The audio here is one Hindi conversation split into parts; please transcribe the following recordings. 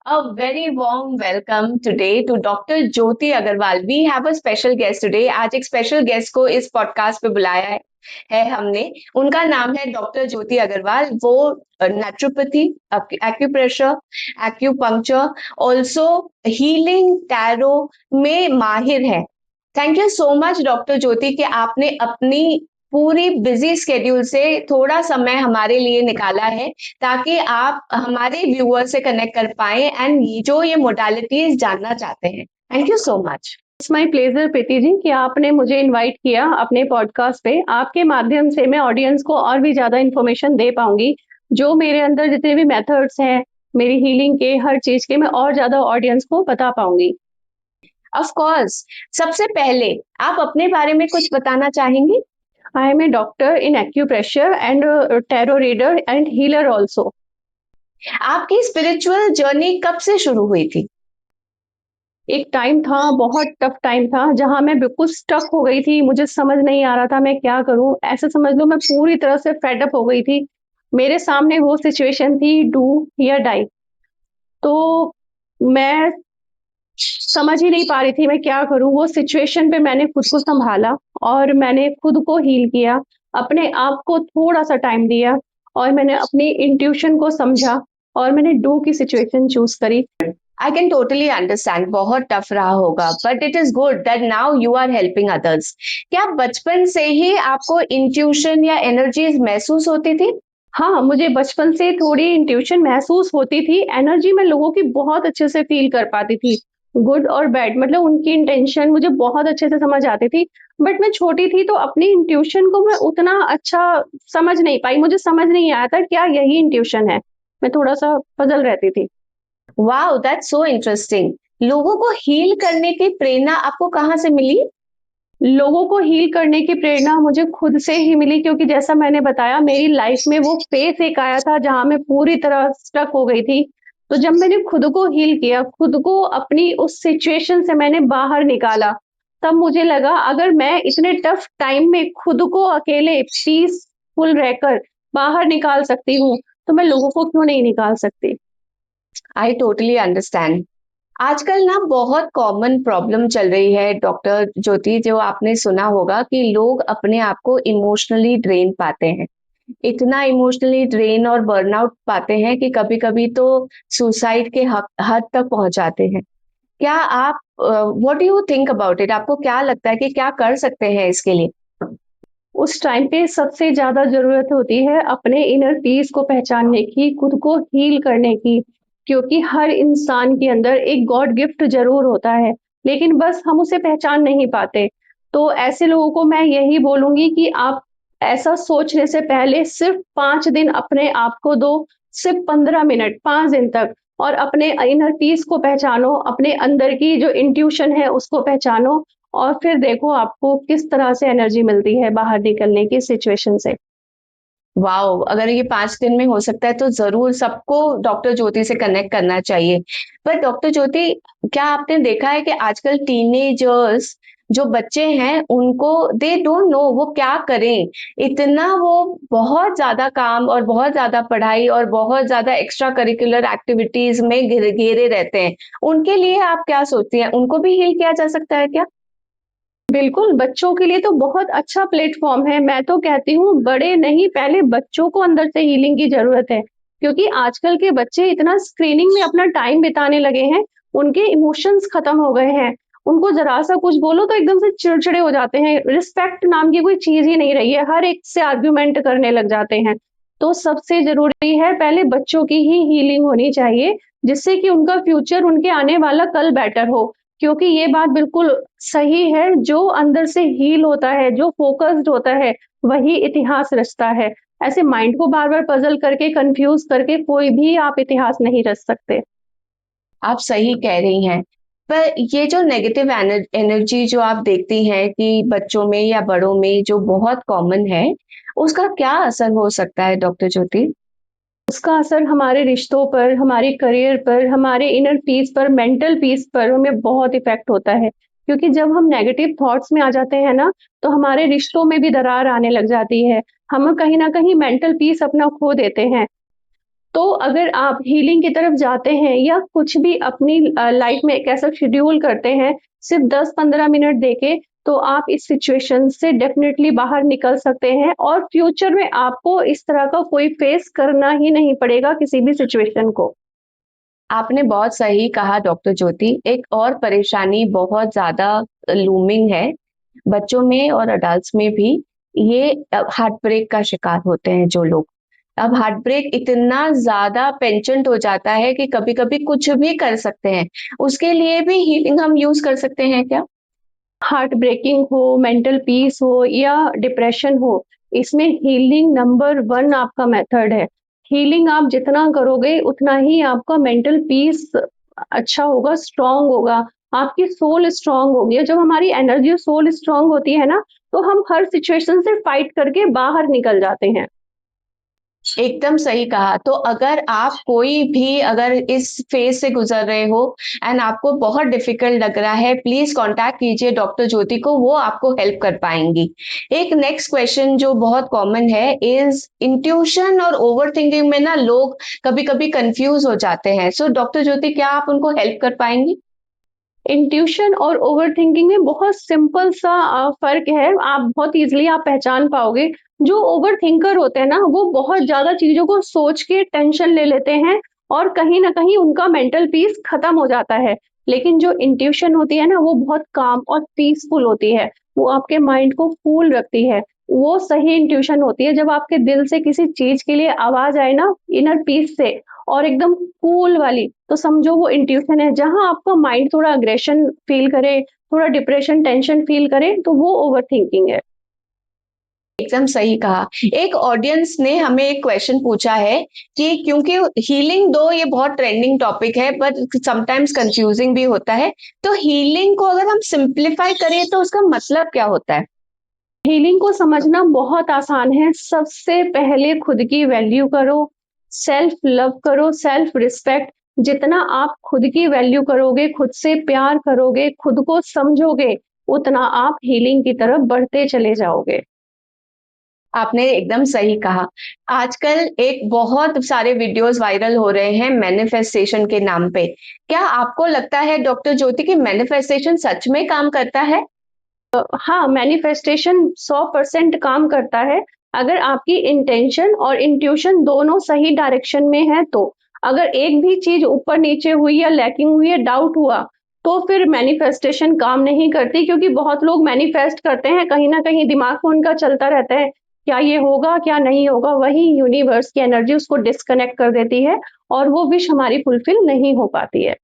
A very warm welcome today to Dr. Jyoti Agarwal. We have a special guest today. आज एक स्पेशल गेस्ट को इस पॉडकास्ट पे बुलाया है हमने। उनका नाम है डॉक्टर ज्योति अग्रवाल। वो naturopathy, acupressure, acupuncture, also healing tarot में माहिर है। Thank you so much doctor Jyoti कि आपने अपनी पूरी बिजी स्केड्यूल से थोड़ा समय हमारे लिए निकाला है ताकि आप हमारे व्यूअर से कनेक्ट कर पाए एंड जो ये मोडालिटीज जानना चाहते हैं। Thank you so much. It's my pleasure Preeti ji कि आपने मुझे इनवाइट किया अपने पॉडकास्ट पे। आपके माध्यम से मैं ऑडियंस को और भी ज्यादा इन्फॉर्मेशन दे पाऊंगी। जो मेरे अंदर जितने भी मेथड्स हैं मेरी हीलिंग के, हर चीज के, मैं और ज्यादा ऑडियंस को बता पाऊंगी। ऑफ कोर्स, सबसे पहले आप अपने बारे में कुछ बताना चाहेंगी? I am a doctor in acupressure and tarot reader and healer also. आपकी स्पिरिचुअल जर्नी कब से शुरू हुई थी? एक टाइम था, बहुत टफ टाइम था, जहां मैं बिल्कुल स्टक हो गई थी। मुझे समझ नहीं आ रहा था मैं क्या करूं। ऐसे समझ लो मैं पूरी तरह से फेड अप हो गई थी। मेरे सामने वो सिचुएशन थी, डू या डाई। तो मैं समझ ही नहीं पा रही थी मैं क्या करूं। वो सिचुएशन पे मैंने खुद को संभाला और मैंने खुद को हील किया। अपने आप को थोड़ा सा टाइम दिया और मैंने अपनी इंट्यूशन को समझा और मैंने डू की सिचुएशन चूज करी। आई कैन टोटली अंडरस्टैंड, बहुत टफ रहा होगा, but it is good that now you are helping others. क्या बचपन से ही आपको इंट्यूशन या एनर्जीज महसूस होती थी? हाँ, मुझे बचपन से थोड़ी इंट्यूशन महसूस होती थी। एनर्जी मैं लोगों की बहुत अच्छे से फील कर पाती थी, गुड और बैड, मतलब उनकी इंटेंशन मुझे बहुत अच्छे से समझ आती थी। बट मैं छोटी थी तो अपनी इंट्यूशन को मैं उतना अच्छा समझ नहीं पाई। मुझे समझ नहीं आया था क्या यही इंट्यूशन है। मैं थोड़ा सा पजल रहती थी। Wow, that's so interesting. लोगों को हील करने की प्रेरणा आपको कहाँ से मिली? लोगों को हील करने की प्रेरणा मुझे खुद से ही मिली, क्योंकि जैसा मैंने बताया मेरी लाइफ में वो फेस एक आया था जहां मैं पूरी तरह स्टक हो गई थी। तो जब मैंने खुद को हील किया, खुद को अपनी उस सिचुएशन से मैंने बाहर निकाला, तब मुझे लगा अगर मैं इतने टफ टाइम में खुद को अकेले पीसफुल रहकर बाहर निकाल सकती हूँ, तो मैं लोगों को क्यों नहीं निकाल सकती। I totally understand. आजकल ना बहुत कॉमन प्रॉब्लम चल रही है डॉक्टर ज्योति, जो आपने सुना होगा कि लोग अपने आप को इमोशनली ड्रेन पाते हैं। इतना इमोशनली ड्रेन और बर्नआउट पाते हैं कि कभी कभी तो सुसाइड के हद तक पहुंच जाते हैं। क्या आप what do you think about it? आपको क्या लगता है कि क्या कर सकते हैं इसके लिए? उस टाइम पे सबसे ज़्यादा ज़रूरत होती है अपने इनर पीस को पहचानने की, खुद को हील करने की। क्योंकि हर इंसान के अंदर एक गॉड गिफ्ट ज़रूर होता है, लेकिन बस हम उसे पहचान नहीं पाते। तो ऐसे लोगों को मैं यही बोलूँगी कि आप ऐसा सोचने से पहले सिर्फ़ 5 दिन अपने आप को दो, सिर्फ़ 15 मिनट, 5 दिन तक, और अपने इनर पीस को पहचानो, अपने अंदर की जो इंट्यूशन है उसको पहचानो, और फिर देखो आपको किस तरह से एनर्जी मिलती है बाहर निकलने की सिचुएशन से। वाओ, अगर ये 5 दिन में हो सकता है तो जरूर सबको डॉक्टर ज्योति से कनेक्ट करना चाहिए। पर डॉक्टर ज्योति, क्या आपने देखा है कि आजकल टीनेजर्स जो बच्चे हैं उनको दे डोंट नो वो क्या करें। इतना वो बहुत ज्यादा काम और बहुत ज्यादा पढ़ाई और बहुत ज्यादा एक्स्ट्रा करिकुलर एक्टिविटीज में घेरे रहते हैं। उनके लिए आप क्या सोचती हैं? उनको भी हील किया जा सकता है क्या? बिल्कुल, बच्चों के लिए तो बहुत अच्छा प्लेटफ़ॉर्म है। मैं तो कहती हूँ बड़े नहीं, पहले बच्चों को अंदर से हीलिंग की ज़रूरत है। क्योंकि आजकल के बच्चे इतना स्क्रीनिंग में अपना टाइम बिताने लगे हैं, उनके इमोशंस खत्म हो गए हैं। उनको ज़रा-सा कुछ बोलो तो एकदम से चिड़चिड़े हो जाते हैं। रिस्पेक्ट नाम की कोई चीज़ ही नहीं रही है, हर एक से आर्ग्यूमेंट करने लग जाते हैं। तो सबसे ज़रूरी है पहले बच्चों की ही हीलिंग होनी चाहिए, जिससे कि उनका फ्यूचर, उनके आने वाला कल बेटर हो। क्योंकि ये बात बिल्कुल सही है, जो अंदर से हील होता है, जो फ़ोकस्ड होता है, वही इतिहास रचता है। ऐसे माइंड को बार-बार पज़ल करके, कन्फ्यूज़ करके कोई भी आप इतिहास नहीं रच सकते। आप सही कह रही हैं। पर ये जो नेगेटिव एनर्जी जो आप देखती हैं कि बच्चों में या बड़ों में जो बहुत कॉमन है, उसका क्या असर हो सकता है डॉक्टर ज्योति? उसका असर हमारे रिश्तों पर, हमारे करियर पर, हमारे इनर पीस पर, मेंटल पीस पर हमें बहुत इफ़ेक्ट होता है। क्योंकि जब हम नेगेटिव थॉट्स में आ जाते हैं ना, तो हमारे रिश्तों में भी दरार आने लग जाती है। हम कहीं न कहीं मेंटल पीस अपना खो देते हैं। तो अगर आप हीलिंग की तरफ जाते हैं या कुछ भी अपनी लाइफ में एक ऐसा शेड्यूल करते हैं, सिर्फ 10-15 मिनट देके, तो आप इस सिचुएशन से डेफिनिटली बाहर निकल सकते हैं और फ्यूचर में आपको इस तरह का कोई फेस करना ही नहीं पड़ेगा किसी भी सिचुएशन को। आपने बहुत सही कहा डॉक्टर ज्योति। एक और परेशानी बहुत ज़्यादा लूमिंग है, बच्चों में और अडल्ट्स में भी, ये हार्ट ब्रेक का शिकार होते हैं जो लोग। अब हार्ट ब्रेक इतना ज़्यादा पेंचेंट हो जाता है कि कभी-कभी कुछ भी कर सकते हैं। उसके लिए भी हीलिंग हम यूज़ कर सकते हैं क्या? हार्ट ब्रेकिंग हो, मेंटल पीस हो या डिप्रेशन हो, इसमें हीलिंग नंबर 1 आपका मेथड है। हीलिंग आप जितना करोगे उतना ही आपका मेंटल पीस अच्छा होगा, स्ट्रॉन्ग होगा, आपकी सोल स्ट्रॉन्ग होगी। और जब हमारी एनर्जी और सोल स्ट्रॉन्ग होती है ना, तो हम हर सिचुएशन से फाइट करके बाहर निकल जाते हैं। एकदम सही कहा। तो अगर आप कोई भी अगर इस फेज से गुजर रहे हो एंड आपको बहुत डिफिकल्ट लग रहा है, प्लीज कांटेक्ट कीजिए डॉक्टर ज्योति को, वो आपको हेल्प कर पाएंगी। एक नेक्स्ट क्वेश्चन जो बहुत कॉमन है इज इंट्यूशन और ओवर थिंकिंग में ना लोग कभी कभी कंफ्यूज हो जाते हैं। सो डॉक्टर ज्योति, क्या आप उनको हेल्प कर पाएंगी? इंट्यूशन और ओवरथिंकिंग में बहुत सिंपल सा फ़र्क है, आप बहुत ईज़िली आप पहचान पाओगे। जो ओवरथिंकर होते हैं ना, वो बहुत ज़्यादा चीज़ों को सोच के टेंशन ले लेते हैं और कहीं न कहीं उनका मेंटल पीस खत्म हो जाता है। लेकिन जो इंट्यूशन होती है ना, वो बहुत काम और पीसफुल होती है, वो आपके माइंड को कूल रखती है। वो सही इंट्यूशन होती है जब आपके दिल से किसी चीज़ के लिए आवाज़ आए ना, इनर पीस से, और एकदम कूल वाली, तो समझो वो इंट्यूशन है। जहाँ आपका माइंड थोड़ा अग्रेशन फील करे, थोड़ा डिप्रेशन, टेंशन फील करे, तो वो ओवरथिंकिंग है। एकदम सही कहा। एक ऑडियंस ने हमें एक क्वेश्चन पूछा है कि क्योंकि हीलिंग दो ये बहुत ट्रेंडिंग टॉपिक है बट समटाइम्स कंफ्यूजिंग भी होता है, तो हीलिंग को अगर हम सिंप्लीफाई करें तो उसका मतलब क्या होता है? हीलिंग को समझना बहुत आसान है। सबसे पहले खुद की वैल्यू करो, सेल्फ लव करो, सेल्फ रिस्पेक्ट। जितना आप खुद की वैल्यू करोगे, खुद से प्यार करोगे, खुद को समझोगे, उतना आप हीलिंग की तरफ बढ़ते चले जाओगे। आपने एकदम सही कहा। आजकल एक बहुत सारे वीडियोस वायरल हो रहे हैं मैनिफेस्टेशन के नाम पे। क्या आपको लगता है डॉक्टर ज्योति कि मैनिफेस्टेशन सच में काम करता है? हाँ, मैनिफेस्टेशन 100% काम करता है, अगर आपकी इंटेंशन और इंट्यूशन दोनों सही डायरेक्शन में है तो। अगर एक भी चीज़ ऊपर-नीचे हुई या लैकिंग हुई या डाउट हुआ, तो फिर मैनिफेस्टेशन काम नहीं करती, क्योंकि बहुत लोग मैनिफेस्ट करते हैं, कहीं न कहीं दिमाग में उनका चलता रहता है, क्या ये होगा, क्या नहीं होगा? वहीं यूनिवर्स की एनर्जी उसको डिस्कनेक्ट कर देती है और वो विश हमारी फुलफिल नहीं हो पाती है।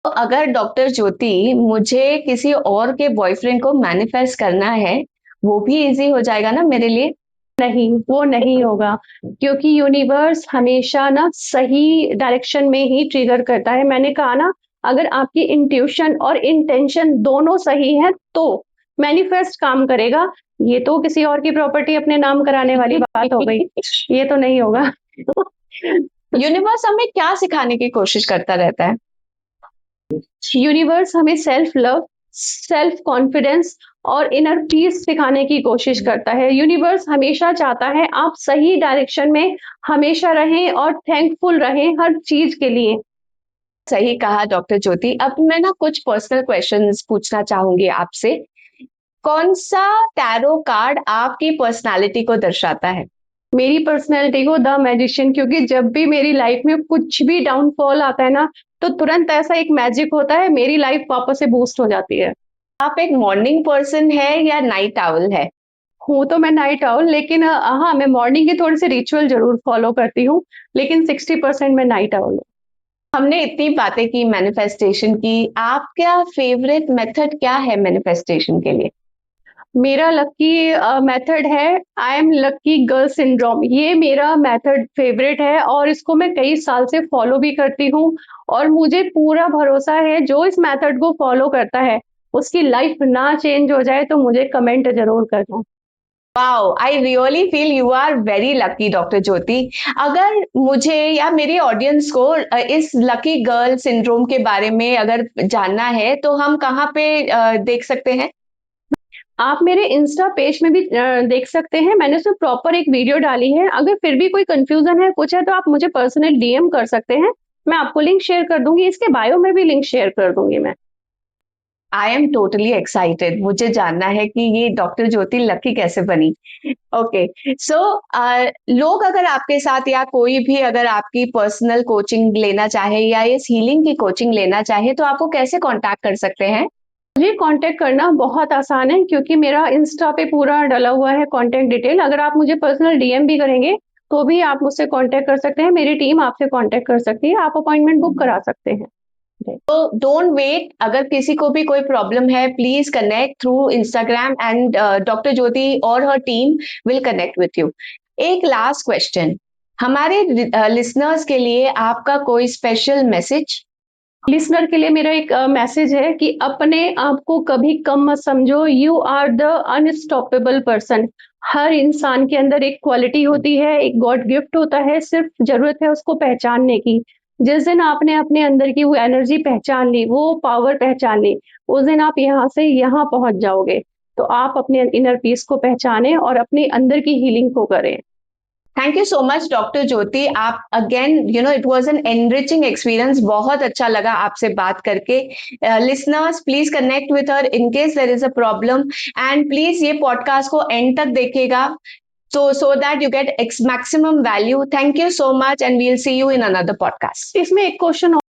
तो अगर डॉक्टर ज्योति मुझे किसी और के बॉयफ्रेंड को मैनिफेस्ट करना है, वो भी इजी हो जाएगा ना मेरे लिए? नहीं, वो नहीं होगा, क्योंकि यूनिवर्स हमेशा ना सही डायरेक्शन में ही ट्रिगर करता है। मैंने कहा ना, अगर आपकी इंट्यूशन और इंटेंशन दोनों सही हैं, तो मैनिफेस्ट काम करेगा। ये तो किसी और की प्रॉपर्टी अपने नाम कराने वाली बात हो गई। ये तो नहीं होगा। यूनिवर्स हमें क्या सिखाने की कोशिश करता रहता है? यूनिवर्स हमें सेल्फ लव, सेल्फ कॉन्फिडेंस और इनर पीस सिखाने की कोशिश करता है। यूनिवर्स हमेशा चाहता है आप सही डायरेक्शन में हमेशा रहें और थैंकफुल रहें हर चीज के लिए। सही कहा डॉक्टर ज्योति। अब मैं ना कुछ पर्सनल क्वेश्चंस पूछना चाहूंगी आपसे। कौन सा टैरो कार्ड आपकी पर्सनालिटी को दर्शाता है? मेरी पर्सनैलिटी को द मैजिशियन, क्योंकि जब भी मेरी लाइफ में कुछ भी डाउनफॉल आता है ना, तो तुरंत ऐसा एक मैजिक होता है, मेरी लाइफ वापस से बूस्ट हो जाती है। आप एक मॉर्निंग पर्सन है या नाइट आउल है? हूँ तो मैं नाइट आउल, लेकिन हाँ, मैं मॉर्निंग की थोड़ी सी रिचुअल जरूर फॉलो करती हूँ, लेकिन 60% मैं नाइट आउल हूँ। हमने इतनी बातें की मैनिफेस्टेशन की, आपका फेवरेट मेथड क्या है मैनिफेस्टेशन के लिए? मेरा लकी मेथड है I am lucky girl syndrome. ये मेरा मेथड फेवरेट है और इसको मैं कई साल से फॉलो भी करती हूँ, और मुझे पूरा भरोसा है जो इस मेथड को फॉलो करता है उसकी लाइफ ना चेंज हो जाए तो मुझे कमेंट जरूर करना। Wow, I really feel you are very lucky doctor Jyoti. अगर मुझे या मेरी ऑडियंस को इस लकी गर्ल सिंड्रोम के बारे में अगर जानना है तो हम कहाँ पे देख सकते हैं? आप मेरे इंस्टा पेज में भी देख सकते हैं, मैंने उसमें प्रॉपर एक वीडियो डाली है। अगर फिर भी कोई कंफ्यूजन है, कुछ है, तो आप मुझे पर्सनल डीएम कर सकते हैं, मैं आपको लिंक शेयर कर दूंगी, इसके बायो में भी लिंक शेयर कर दूंगी मैं। आई एम टोटली एक्साइटेड, मुझे जानना है कि ये डॉक्टर ज्योति लकी कैसे बनी। ओके, सो लोग अगर आपके साथ या कोई भी अगर आपकी पर्सनल कोचिंग लेना चाहे या इस हीलिंग की कोचिंग लेना चाहे तो आपको कैसे कांटेक्ट कर सकते हैं? मुझे कांटेक्ट करना बहुत आसान है, क्योंकि मेरा इंस्टा पे पूरा डला हुआ है कांटेक्ट डिटेल। अगर आप मुझे पर्सनल डीएम भी करेंगे तो भी आप मुझसे कांटेक्ट कर सकते हैं, मेरी टीम आपसे कांटेक्ट कर सकती है, आप अपॉइंटमेंट बुक करा सकते हैं। तो डोंट वेट, अगर किसी को भी कोई प्रॉब्लम है please connect through Instagram and doctor Jyoti और her team will connect with you. एक लास्ट क्वेश्चन, हमारे लिसनर्स के लिए आपका कोई स्पेशल मैसेज? लिसनर के लिए मेरा एक मैसेज है कि अपने आप को कभी कम मत समझो, you are the unstoppable person. हर इंसान के अंदर एक क्वालिटी होती है, एक गॉड गिफ्ट होता है, सिर्फ जरूरत है उसको पहचानने की। जिस दिन आपने अपने अंदर की वो एनर्जी पहचान ली, वो पावर पहचान ली, उस दिन आप यहाँ से यहाँ पहुंच जाओगे। तो आप अपने इनर पीस को पहचाने और अपने अंदर की हीलिंग को करें। Thank you so much doctor Jyoti, आप again it was an enriching experience, बहुत अच्छा लगा आपसे बात करके। Listeners please connect with her in case there is a problem, and please ये पॉडकास्ट को एंड तक देखिएगा so that you get maximum value. Thank you so much and we'll see you in another podcast. इसमें एक क्वेश्चन